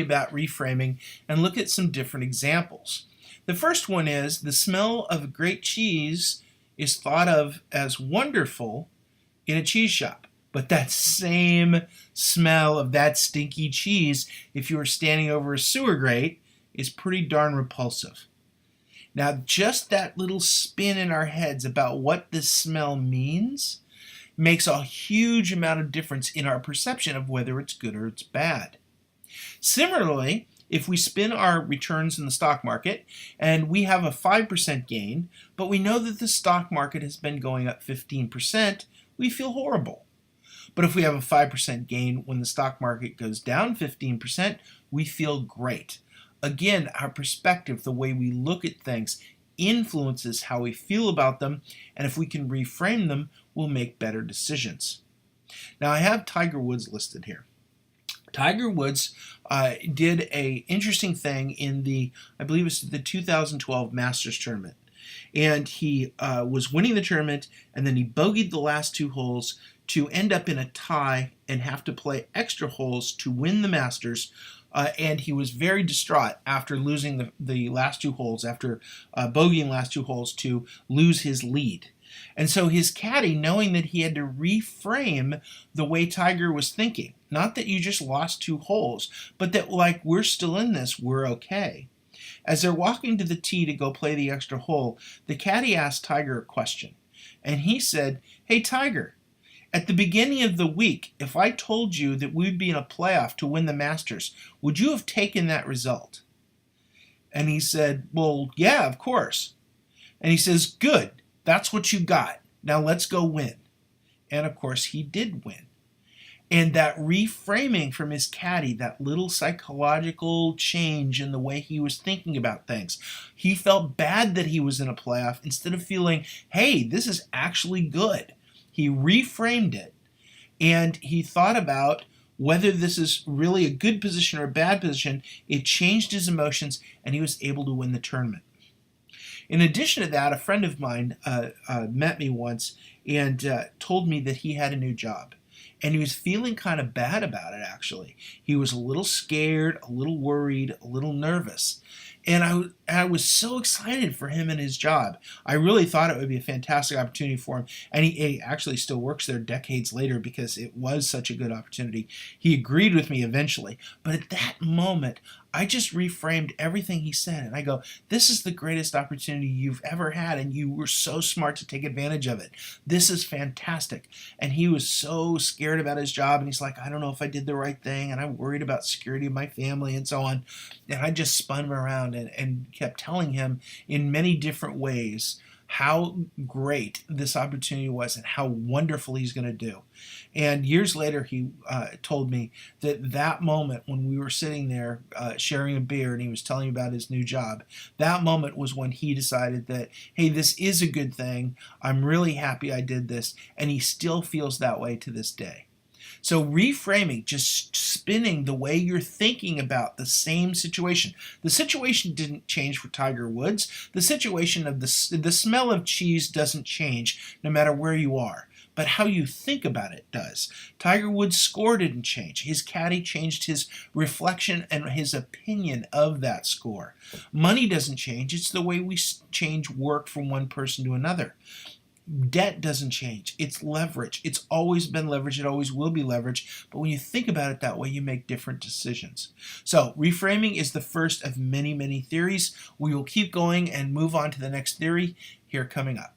about reframing and look at some different examples. The first one is the smell of a great cheese is thought of as wonderful in a cheese shop. But that same smell of that stinky cheese, if you were standing over a sewer grate, is pretty darn repulsive. Now, just that little spin in our heads about what this smell means makes a huge amount of difference in our perception of whether it's good or it's bad. Similarly, if we spin our returns in the stock market and we have a 5% gain, but we know that the stock market has been going up 15%, we feel horrible. But if we have a 5% gain when the stock market goes down 15%, we feel great. Again, our perspective, the way we look at things, influences how we feel about them, and if we can reframe them, we'll make better decisions. Now, I have Tiger Woods listed here. Tiger Woods did an interesting thing in I believe it's the 2012 Masters tournament. And he was winning the tournament, and then he bogeyed the last 2 holes to end up in a tie and have to play extra holes to win the Masters. And he was very distraught after losing the last 2 holes, after bogeying the last 2 holes to lose his lead. And so his caddy, knowing that he had to reframe the way Tiger was thinking, not that you just lost 2 holes, but that, like, we're still in this, we're okay. As they're walking to the tee to go play the extra hole, the caddy asked Tiger a question. And he said, "Hey, Tiger, at the beginning of the week, if I told you that we'd be in a playoff to win the Masters, would you have taken that result?" And he said, "Well, yeah, of course." And he says, "Good, that's what you got. Now let's go win." And of course, he did win. And that reframing from his caddy, that little psychological change in the way he was thinking about things, he felt bad that he was in a playoff instead of feeling, hey, this is actually good. He reframed it, and he thought about whether this is really a good position or a bad position. It changed his emotions, and he was able to win the tournament. In addition to that, a friend of mine met me once and told me that he had a new job. And he was feeling kind of bad about it, actually. He was a little scared, a little worried, a little nervous. And I was so excited for him and his job. I really thought it would be a fantastic opportunity for him. And he actually still works there decades later because it was such a good opportunity. He agreed with me eventually. But at that moment, I just reframed everything he said. And I go, this is the greatest opportunity you've ever had. And you were so smart to take advantage of it. This is fantastic. And he was so scared about his job. And he's like, I don't know if I did the right thing. And I'm worried about security of my family and so on. And I just spun him around and kept telling him in many different ways how great this opportunity was and how wonderful he's going to do. And years later, he told me that moment when we were sitting there sharing a beer and he was telling me about his new job, that moment was when he decided that, hey, this is a good thing. I'm really happy I did this. And he still feels that way to this day. So reframing, just spinning the way you're thinking about the same situation. The situation didn't change for Tiger Woods. The situation of the smell of cheese doesn't change no matter where you are. But how you think about it does. Tiger Woods' score didn't change. His caddy changed his reflection and his opinion of that score. Money doesn't change. It's the way we change work from one person to another. Debt doesn't change. It's leverage. It's always been leverage. It always will be leverage. But when you think about it that way, you make different decisions. So reframing is the first of many, many theories. We will keep going and move on to the next theory here coming up.